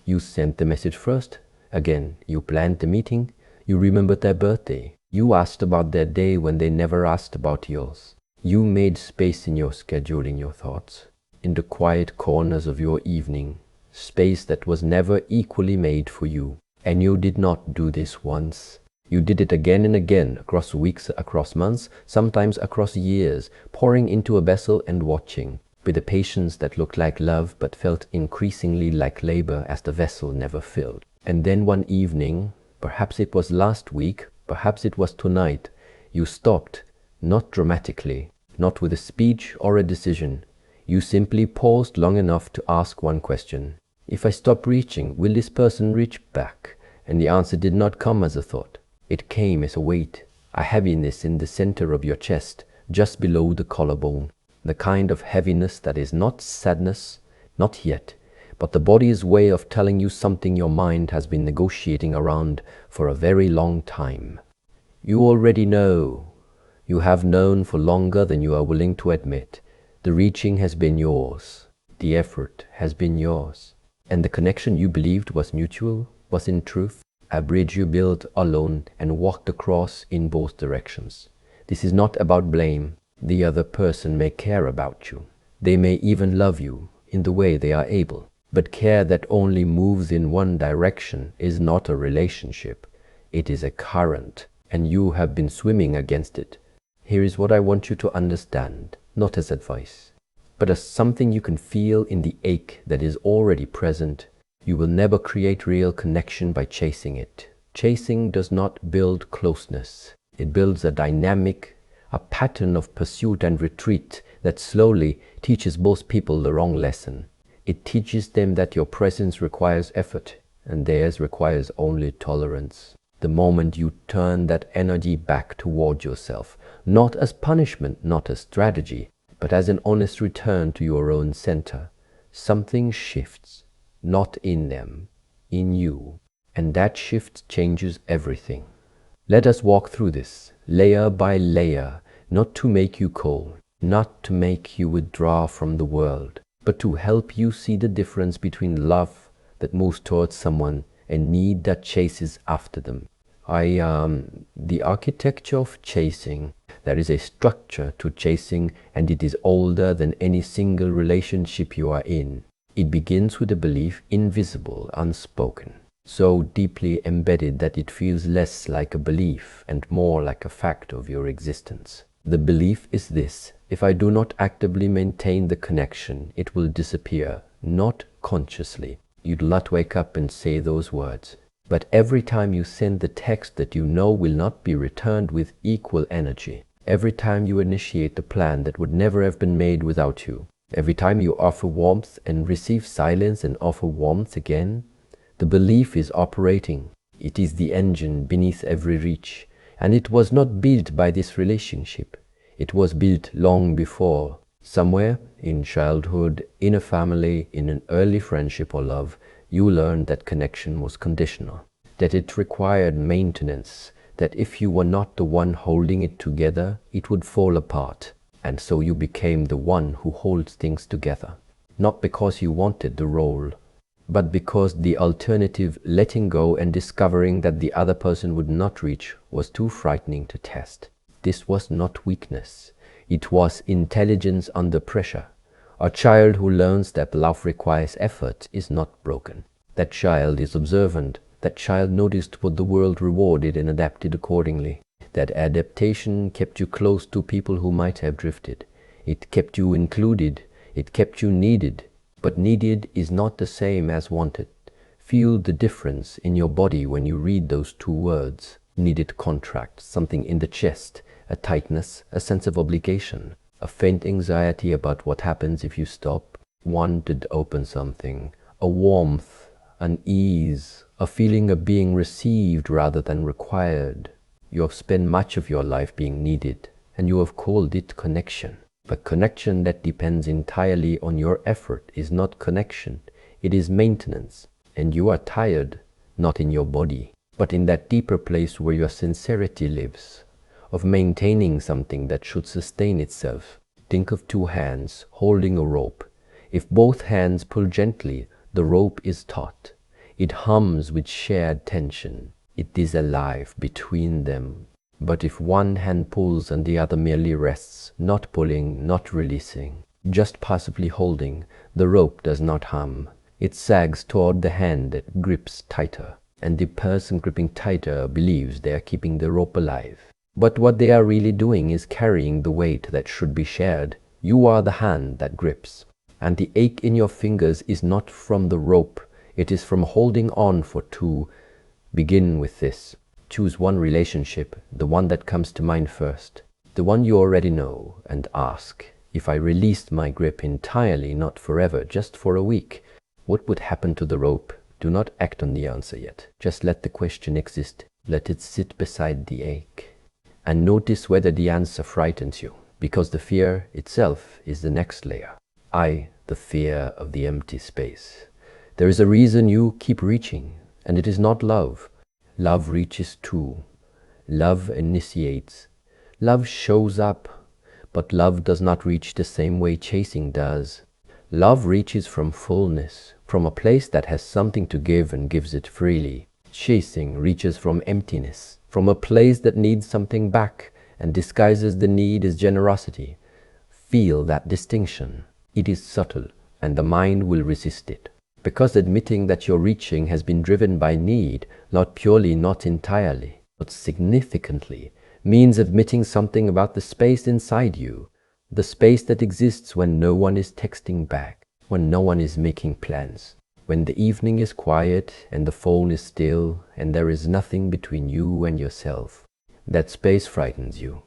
You sent the message first. Again, you planned the meeting. You remembered their birthday. You asked about their day when they never asked about yours. You made space in your schedule, in your thoughts, in the quiet corners of your evening, space that was never equally made for you. And you did not do this once. You did it again and again, across weeks, across months, sometimes across years, pouring into a vessel and watching, with a patience that looked like love but felt increasingly like labor as the vessel never filled. And then one evening, perhaps it was last week, perhaps it was tonight, you stopped, not dramatically, not with a speech or a decision. You simply paused long enough to ask one question. If I stop reaching, will this person reach back? And the answer did not come as a thought. It came as a weight, a heaviness in the center of your chest, just below the collarbone. The kind of heaviness that is not sadness, not yet, but the body's way of telling you something your mind has been negotiating around for a very long time. You already know. You have known for longer than you are willing to admit. The reaching has been yours. The effort has been yours. And the connection you believed was mutual was in truth a bridge you built alone and walked across in both directions. This is not about blame. The other person may care about you. They may even love you in the way they are able. But care that only moves in one direction is not a relationship. It is a current, and you have been swimming against it. Here is what I want you to understand, not as advice, but as something you can feel in the ache that is already present. You will never create real connection by chasing it. Chasing does not build closeness. It builds a dynamic, a pattern of pursuit and retreat that slowly teaches both people the wrong lesson. It teaches them that your presence requires effort, and theirs requires only tolerance. The moment you turn that energy back toward yourself, not as punishment, not as strategy, but as an honest return to your own center, something shifts. Not in them, in you. And that shift changes everything. Let us walk through this, layer by layer, not to make you cold, not to make you withdraw from the world, but to help you see the difference between love that moves towards someone and need that chases after them. The architecture of chasing, there is a structure to chasing, and it is older than any single relationship you are in. It begins with a belief, invisible, unspoken, so deeply embedded that it feels less like a belief and more like a fact of your existence. The belief is this: if I do not actively maintain the connection, it will disappear, not consciously. You'll not wake up and say those words. But every time you send the text that you know will not be returned with equal energy, every time you initiate the plan that would never have been made without you, every time you offer warmth and receive silence and offer warmth again, the belief is operating. It is the engine beneath every reach, and it was not built by this relationship. It was built long before. Somewhere in childhood, in a family, in an early friendship or love, you learned that connection was conditional, that it required maintenance, that if you were not the one holding it together, it would fall apart. And so you became the one who holds things together, not because you wanted the role, but because the alternative, letting go and discovering that the other person would not reach, was too frightening to test. This was not weakness. It was intelligence under pressure. A child who learns that love requires effort is not broken. That child is observant. That child noticed what the world rewarded and adapted accordingly. That adaptation kept you close to people who might have drifted. It kept you included. It kept you needed. But needed is not the same as wanted. Feel the difference in your body when you read those two words. Needed contract, something in the chest, a tightness, a sense of obligation, a faint anxiety about what happens if you stop. Wanted open something, a warmth, an ease, a feeling of being received rather than required. You have spent much of your life being needed, and you have called it connection. But connection that depends entirely on your effort is not connection, it is maintenance. And you are tired, not in your body, but in that deeper place where your sincerity lives, of maintaining something that should sustain itself. Think of two hands holding a rope. If both hands pull gently, the rope is taut. It hums with shared tension. It is alive between them. But if one hand pulls and the other merely rests, not pulling, not releasing, just passively holding, the rope does not hum. It sags toward the hand that grips tighter, and the person gripping tighter believes they are keeping the rope alive. But what they are really doing is carrying the weight that should be shared. You are the hand that grips, and the ache in your fingers is not from the rope, it is from holding on for two. Begin with this. Choose one relationship, the one that comes to mind first, the one you already know, and ask, if I released my grip entirely, not forever, just for a week, what would happen to the rope? Do not act on the answer yet. Just let the question exist. Let it sit beside the ache. And notice whether the answer frightens you, because the fear itself is the next layer. The fear of the empty space. There is a reason you keep reaching, and it is not love. Love reaches too. Love initiates. Love shows up, but love does not reach the same way chasing does. Love reaches from fullness, from a place that has something to give and gives it freely. Chasing reaches from emptiness, from a place that needs something back and disguises the need as generosity. Feel that distinction. It is subtle, and the mind will resist it. Because admitting that your reaching has been driven by need, not purely, not entirely, but significantly, means admitting something about the space inside you, the space that exists when no one is texting back, when no one is making plans, when the evening is quiet and the phone is still and there is nothing between you and yourself. That space frightens you,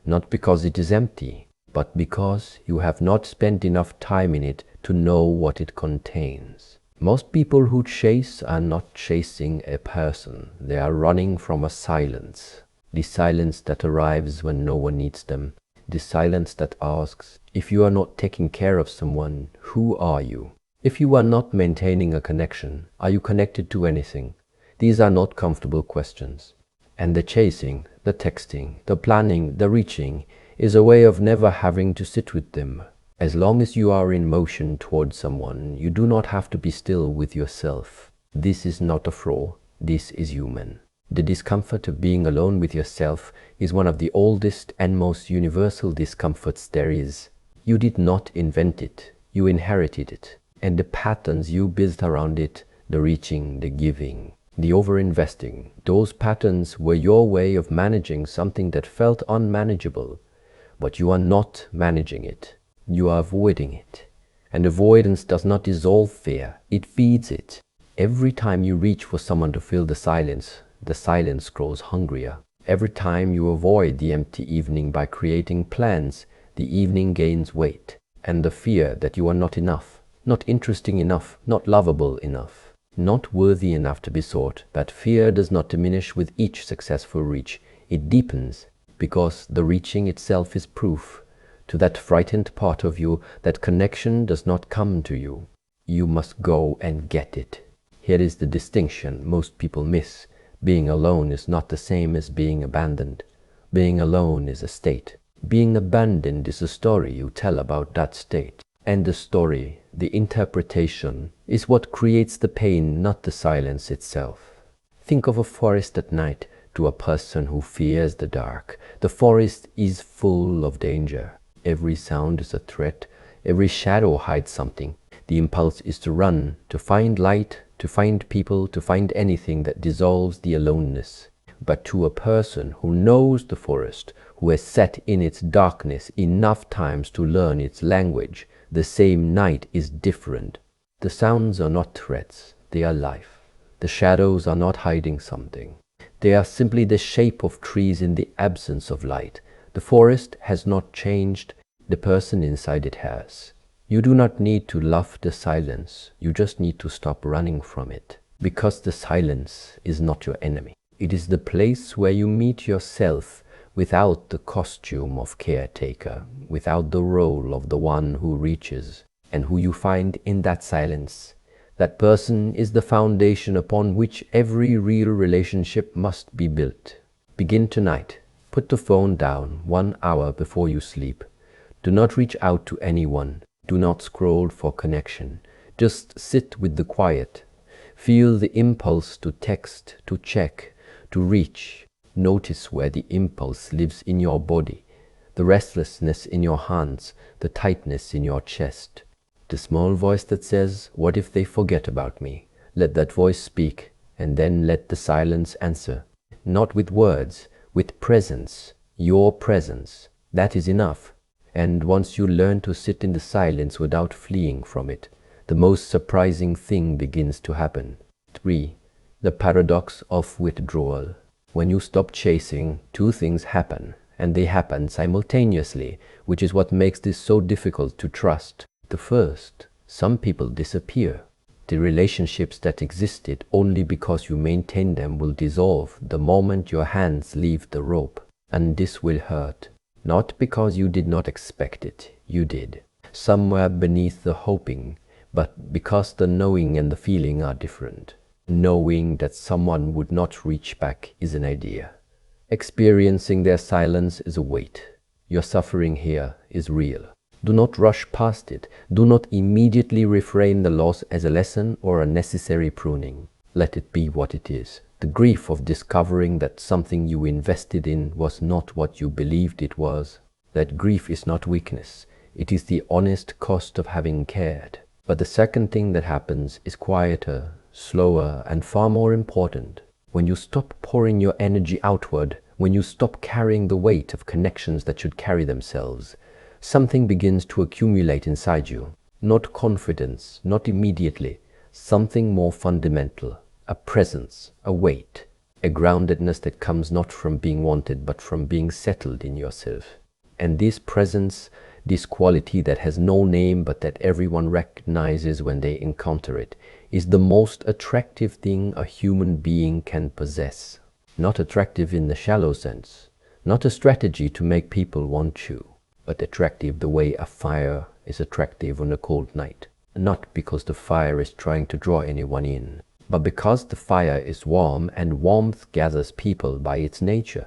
not because it is empty, but because you have not spent enough time in it to know what it contains. Most people who chase are not chasing a person, they are running from a silence. The silence that arrives when no one needs them. The silence that asks, if you are not taking care of someone, who are you? If you are not maintaining a connection, are you connected to anything? These are not comfortable questions. And the chasing, the texting, the planning, the reaching is a way of never having to sit with them. As long as you are in motion towards someone, you do not have to be still with yourself. This is not a flaw, this is human. The discomfort of being alone with yourself is one of the oldest and most universal discomforts there is. You did not invent it, you inherited it. And the patterns you built around it, the reaching, the giving, the over-investing, those patterns were your way of managing something that felt unmanageable. But you are not managing it, you are avoiding it. And avoidance does not dissolve fear, it feeds it. Every time you reach for someone to fill the silence grows hungrier. Every time you avoid the empty evening by creating plans, the evening gains weight. And the fear that you are not enough, not interesting enough, not lovable enough, not worthy enough to be sought, that fear does not diminish with each successful reach. It deepens, because the reaching itself is proof to that frightened part of you that connection does not come to you. You must go and get it. Here is the distinction most people miss. Being alone is not the same as being abandoned. Being alone is a state. Being abandoned is a story you tell about that state. And the story, the interpretation, is what creates the pain, not the silence itself. Think of a forest at night. To a person who fears the dark, the forest is full of danger. Every sound is a threat. Every shadow hides something. The impulse is to run, to find light, to find people, to find anything that dissolves the aloneness. But to a person who knows the forest, who has sat in its darkness enough times to learn its language, the same night is different. The sounds are not threats, they are life. The shadows are not hiding something. They are simply the shape of trees in the absence of light. The forest has not changed, the person inside it has. You do not need to love the silence, you just need to stop running from it. Because the silence is not your enemy. It is the place where you meet yourself without the costume of caretaker, without the role of the one who reaches, and who you find in that silence. That person is the foundation upon which every real relationship must be built. Begin tonight. Put the phone down 1 hour before you sleep. Do not reach out to anyone. Do not scroll for connection. Just sit with the quiet. Feel the impulse to text, to check, to reach. Notice where the impulse lives in your body, the restlessness in your hands, the tightness in your chest. The small voice that says, "What if they forget about me?" Let that voice speak, and then let the silence answer. Not with words, with presence, your presence. That is enough. And once you learn to sit in the silence without fleeing from it, the most surprising thing begins to happen. 3. The paradox of withdrawal. When you stop chasing, two things happen, and they happen simultaneously, which is what makes this so difficult to trust. The first, some people disappear. The relationships that existed only because you maintain them will dissolve the moment your hands leave the rope, and this will hurt. Not because you did not expect it, you did, somewhere beneath the hoping, but because the knowing and the feeling are different. Knowing that someone would not reach back is an idea. Experiencing their silence is a weight. Your suffering here is real. Do not rush past it. Do not immediately reframe the loss as a lesson or a necessary pruning. Let it be what it is. The grief of discovering that something you invested in was not what you believed it was. That grief is not weakness. It is the honest cost of having cared. But the second thing that happens is quieter, slower, and far more important. When you stop pouring your energy outward, when you stop carrying the weight of connections that should carry themselves, something begins to accumulate inside you. Not confidence, not immediately, something more fundamental. A presence, a weight, a groundedness that comes not from being wanted, but from being settled in yourself. And this presence, this quality that has no name but that everyone recognizes when they encounter it, is the most attractive thing a human being can possess. Not attractive in the shallow sense, not a strategy to make people want you, but attractive the way a fire is attractive on a cold night. Not because the fire is trying to draw anyone in, but because the fire is warm, and warmth gathers people by its nature.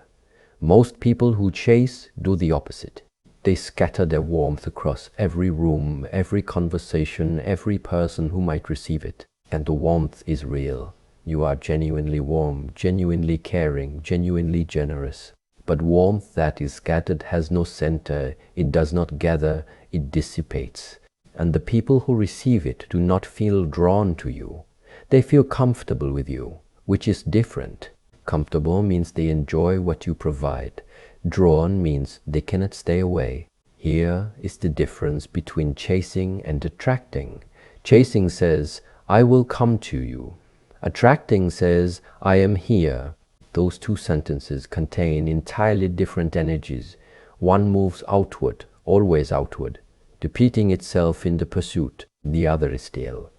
Most people who chase do the opposite. They scatter their warmth across every room, every conversation, every person who might receive it. And the warmth is real. You are genuinely warm, genuinely caring, genuinely generous. But warmth that is scattered has no center, it does not gather, it dissipates. And the people who receive it do not feel drawn to you. They feel comfortable with you, which is different. Comfortable means they enjoy what you provide. Drawn means they cannot stay away. Here is the difference between chasing and attracting. Chasing says, "I will come to you." Attracting says, "I am here." Those two sentences contain entirely different energies. One moves outward, always outward, repeating itself in the pursuit. The other is still,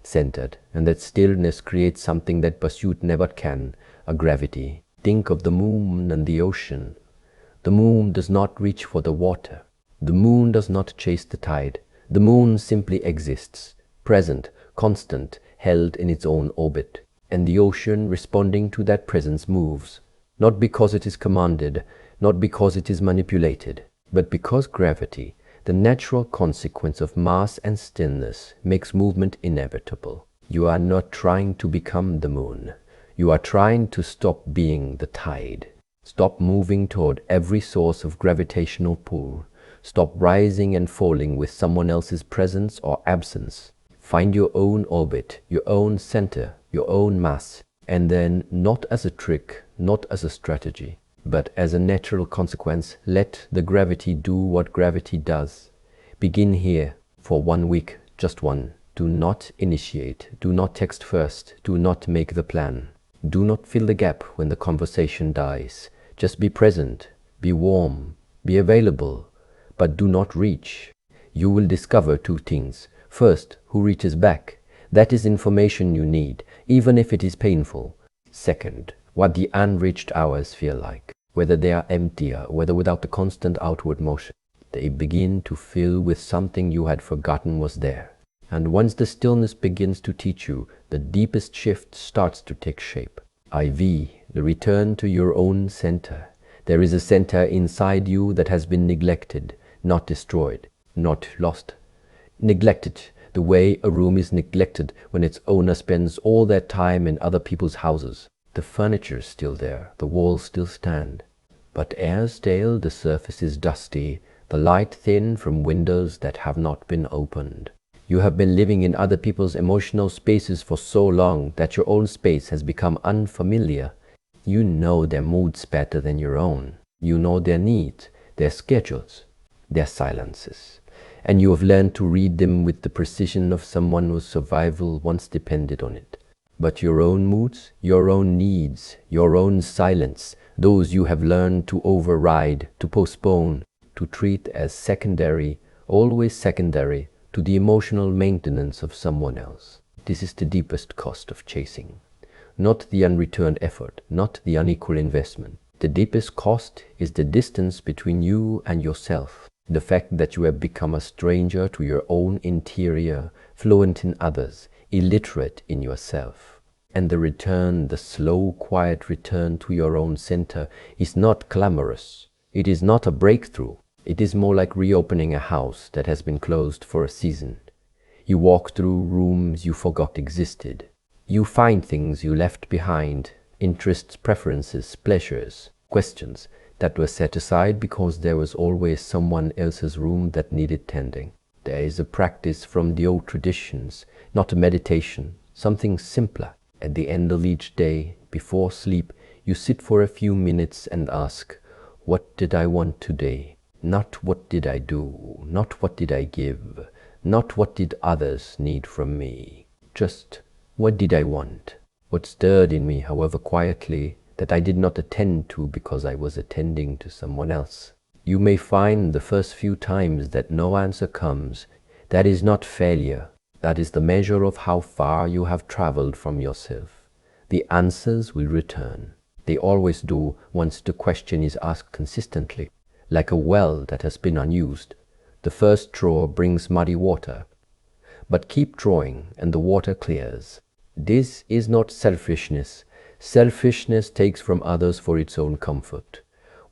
centered, and that stillness creates something that pursuit never can, a gravity. Think of the moon and the ocean. The moon does not reach for the water. The moon does not chase the tide. The moon simply exists, present, constant, held in its own orbit. And the ocean, responding to that presence, moves, not because it is commanded, not because it is manipulated, but because gravity, the natural consequence of mass and stillness, makes movement inevitable. You are not trying to become the moon. You are trying to stop being the tide. Stop moving toward every source of gravitational pull. Stop rising and falling with someone else's presence or absence. Find your own orbit, your own center, your own mass, and then, not as a trick, not as a strategy, but as a natural consequence, let the gravity do what gravity does. Begin here for 1 week, just one. Do not initiate, do not text first, do not make the plan. Do not fill the gap when the conversation dies. Just be present, be warm, be available, but do not reach. You will discover two things. First, who reaches back? That is information you need, even if it is painful. Second, what the unreached hours feel like, whether they are emptier, whether without the constant outward motion. They begin to fill with something you had forgotten was there. And once the stillness begins to teach you, the deepest shift starts to take shape. IV, the return to your own center. There is a center inside you that has been neglected, not destroyed, not lost. Neglected, The way a room is neglected when its owner spends all their time in other people's houses. The furniture is still there, the walls still stand, but air is stale, the surface is dusty, the light thin from windows that have not been opened. You have been living in other people's emotional spaces for so long that your own space has become unfamiliar. You know their moods better than your own. You know their needs, their schedules, their silences. And you have learned to read them with the precision of someone whose survival once depended on it. But your own moods, your own needs, your own silence, those you have learned to override, to postpone, to treat as secondary, always secondary, to the emotional maintenance of someone else. This is the deepest cost of chasing. Not the unreturned effort, not the unequal investment. The deepest cost is the distance between you and yourself. The fact that you have become a stranger to your own interior, fluent in others, illiterate in yourself. And the return, the slow, quiet return to your own center is not glamorous. It is not a breakthrough. It is more like reopening a house that has been closed for a season. You walk through rooms you forgot existed. You find things you left behind, interests, preferences, pleasures, questions that were set aside because there was always someone else's room that needed tending. There is a practice from the old traditions, not a meditation, something simpler. At the end of each day, before sleep, you sit for a few minutes and ask, what did I want today? Not what did I do, not what did I give, not what did others need from me. Just what did I want? What stirred in me, however quietly, that I did not attend to because I was attending to someone else. You may find the first few times that no answer comes. That is not failure. That is the measure of how far you have traveled from yourself. The answers will return. They always do once the question is asked consistently. Like a well that has been unused, the first draw brings muddy water. But keep drawing and the water clears. This is not selfishness. Selfishness takes from others for its own comfort.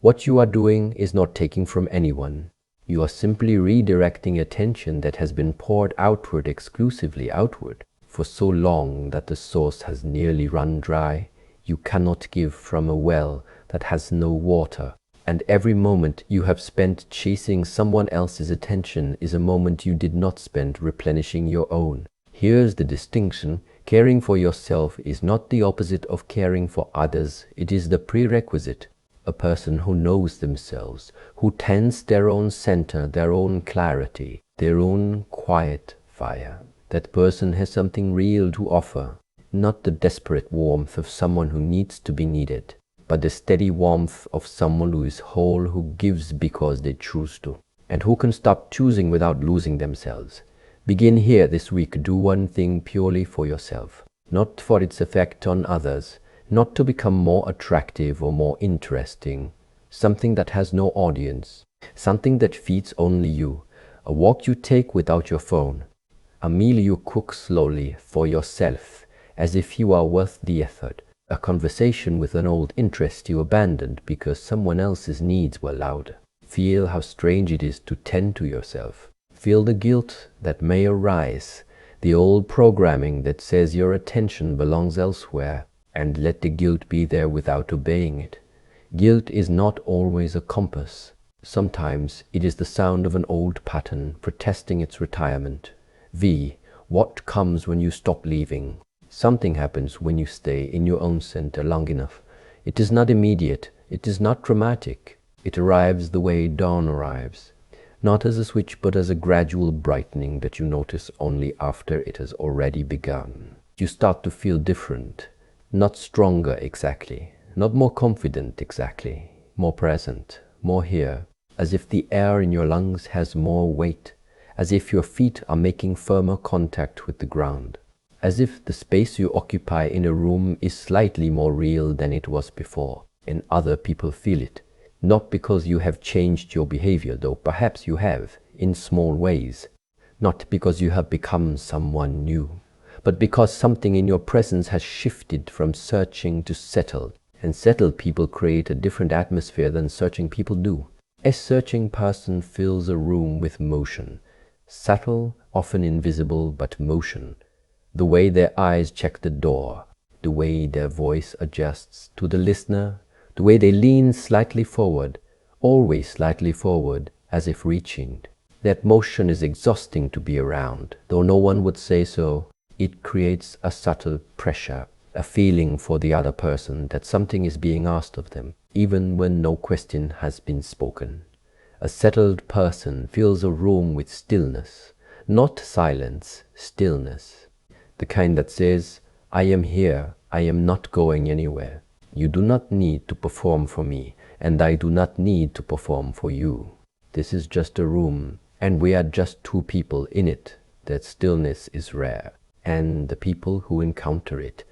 What you are doing is not taking from anyone. You are simply redirecting attention that has been poured outward, exclusively outward, for so long that the source has nearly run dry. You cannot give from a well that has no water. And every moment you have spent chasing someone else's attention is a moment you did not spend replenishing your own. Here's the distinction. Caring for yourself is not the opposite of caring for others. It is the prerequisite. A person who knows themselves, who tends their own center, their own clarity, their own quiet fire. That person has something real to offer, not the desperate warmth of someone who needs to be needed, but the steady warmth of someone who is whole, who gives because they choose to, and who can stop choosing without losing themselves. Begin here this week. Do one thing purely for yourself, not for its effect on others, not to become more attractive or more interesting, something that has no audience, something that feeds only you, a walk you take without your phone, a meal you cook slowly for yourself, as if you are worth the effort, a conversation with an old interest you abandoned because someone else's needs were louder. Feel how strange it is to tend to yourself. Feel the guilt that may arise, the old programming that says your attention belongs elsewhere, and let the guilt be there without obeying it. Guilt is not always a compass. Sometimes it is the sound of an old pattern protesting its retirement. What comes when you stop leaving? Something happens when you stay in your own center long enough. It is not immediate. It is not dramatic. It arrives the way dawn arrives. Not as a switch, but as a gradual brightening that you notice only after it has already begun. You start to feel different, not stronger exactly, not more confident exactly, more present, more here, as if the air in your lungs has more weight, as if your feet are making firmer contact with the ground, as if the space you occupy in a room is slightly more real than it was before, and other people feel it. Not because you have changed your behavior, though perhaps you have, in small ways. Not because you have become someone new, but because something in your presence has shifted from searching to settled. And settled people create a different atmosphere than searching people do. A searching person fills a room with motion. subtle, often invisible, but motion, the way their eyes check the door, the way their voice adjusts to the listener, the way they lean slightly forward, always slightly forward, as if reaching. That motion is exhausting to be around, though no one would say so. It creates a subtle pressure, a feeling for the other person that something is being asked of them, even when no question has been spoken. A settled person fills a room with stillness, not silence, stillness. The kind that says, I am here, I am not going anywhere. You do not need to perform for me, and I do not need to perform for you. This is just a room, and we are just two people in it. That stillness is rare, and the people who encounter it,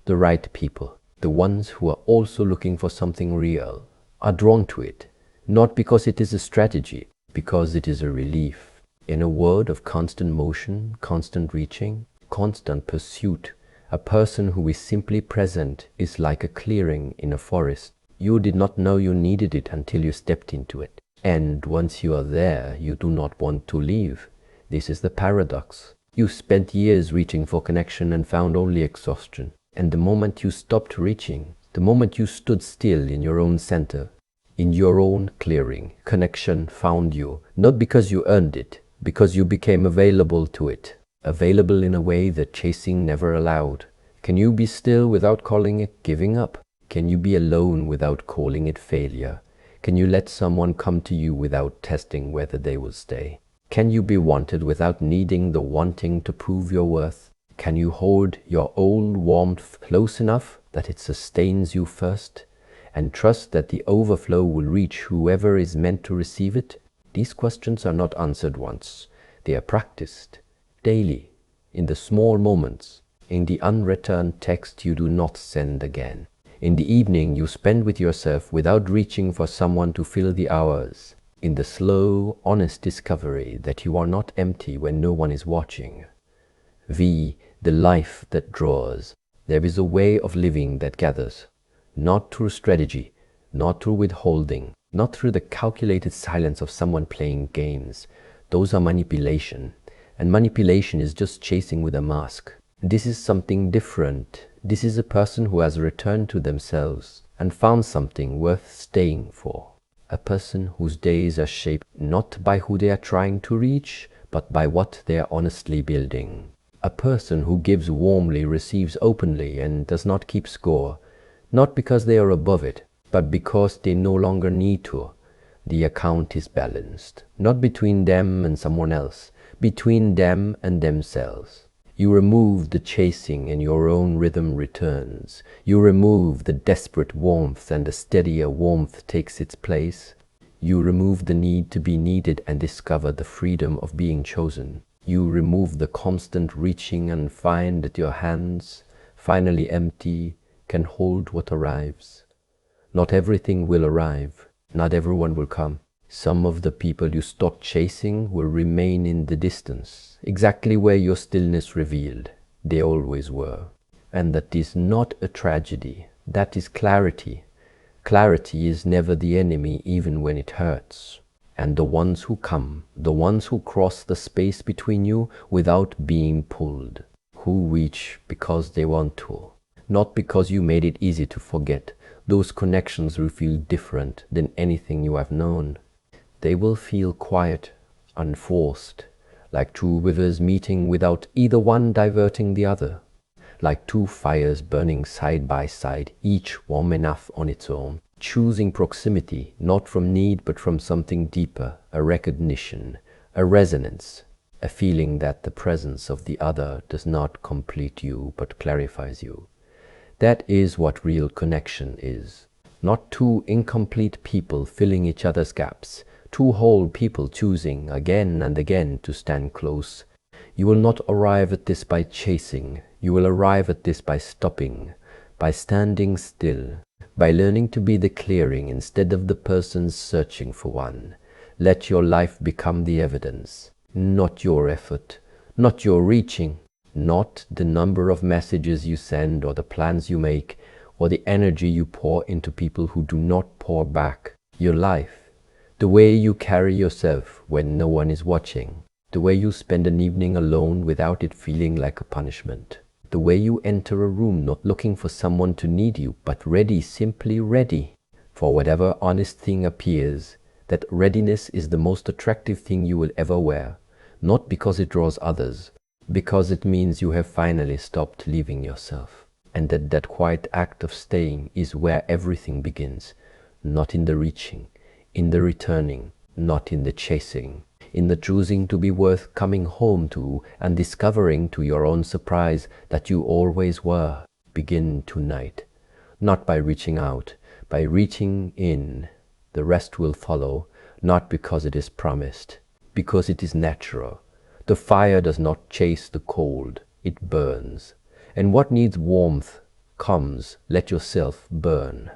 the right people, the ones who are also looking for something real, are drawn to it, not because it is a strategy, because it is a relief. In a world of constant motion, constant reaching, constant pursuit, a person who is simply present is like a clearing in a forest. You did not know you needed it until you stepped into it. And once you are there, you do not want to leave. This is the paradox. You spent years reaching for connection and found only exhaustion. And the moment you stopped reaching, the moment you stood still in your own center, in your own clearing, connection found you, not because you earned it, because you became available to it, available in a way that chasing never allowed. Can you be still without calling it giving up? Can you be alone without calling it failure? Can you let someone come to you without testing whether they will stay? Can you be wanted without needing the wanting to prove your worth? Can you hold your own warmth close enough that it sustains you first, and trust that the overflow will reach whoever is meant to receive it? These questions are not answered once. They are practiced daily, in the small moments, in the unreturned text you do not send again, in the evening you spend with yourself without reaching for someone to fill the hours, in the slow, honest discovery that you are not empty when no one is watching. The life that draws. There is a way of living that gathers, not through strategy, not through withholding, not through the calculated silence of someone playing games. Those are manipulation, and manipulation is just chasing with a mask. This is something different. This is a person who has returned to themselves and found something worth staying for. A person whose days are shaped not by who they are trying to reach, but by what they are honestly building. A person who gives warmly receives openly and does not keep score, not because they are above it, but because they no longer need to. The account is balanced, not between them and someone else, between them and themselves. You remove the chasing and your own rhythm returns. You remove the desperate warmth and a steadier warmth takes its place. You remove the need to be needed and discover the freedom of being chosen. You remove the constant reaching and find that your hands, finally empty, can hold what arrives. Not everything will arrive. Not everyone will come. Some of the people you stop chasing will remain in the distance, exactly where your stillness revealed. They always were. And that is not a tragedy. That is clarity. Clarity is never the enemy, even when it hurts. And the ones who come, the ones who cross the space between you without being pulled, who reach because they want to, not because you made it easy to forget. Those connections will feel different than anything you have known. They will feel quiet, unforced, like two rivers meeting without either one diverting the other, like two fires burning side by side, each warm enough on its own, choosing proximity, not from need but from something deeper, a recognition, a resonance, a feeling that the presence of the other does not complete you but clarifies you. That is what real connection is. Not two incomplete people filling each other's gaps, two whole people choosing again and again to stand close. You will not arrive at this by chasing. You will arrive at this by stopping, by standing still, by learning to be the clearing instead of the person searching for one. Let your life become the evidence, not your effort, not your reaching, not the number of messages you send or the plans you make or the energy you pour into people who do not pour back. Your life, the way you carry yourself when no one is watching, The way you spend an evening alone without it feeling like a punishment. The way you enter a room not looking for someone to need you, but ready, simply ready for whatever honest thing appears. That readiness is the most attractive thing you will ever wear, not because it draws others, because it means you have finally stopped leaving yourself. And that quiet act of staying is where everything begins, not in the reaching, in the returning, not in the chasing, in the choosing to be worth coming home to and discovering to your own surprise that you always were. Begin tonight, not by reaching out, by reaching in. The rest will follow, not because it is promised, because it is natural. The fire does not chase the cold, it burns. And what needs warmth comes. Let yourself burn,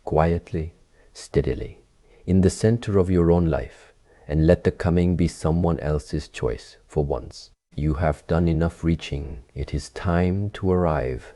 quietly, steadily, in the center of your own life, and let the coming be someone else's choice for once. You have done enough reaching. It is time to arrive.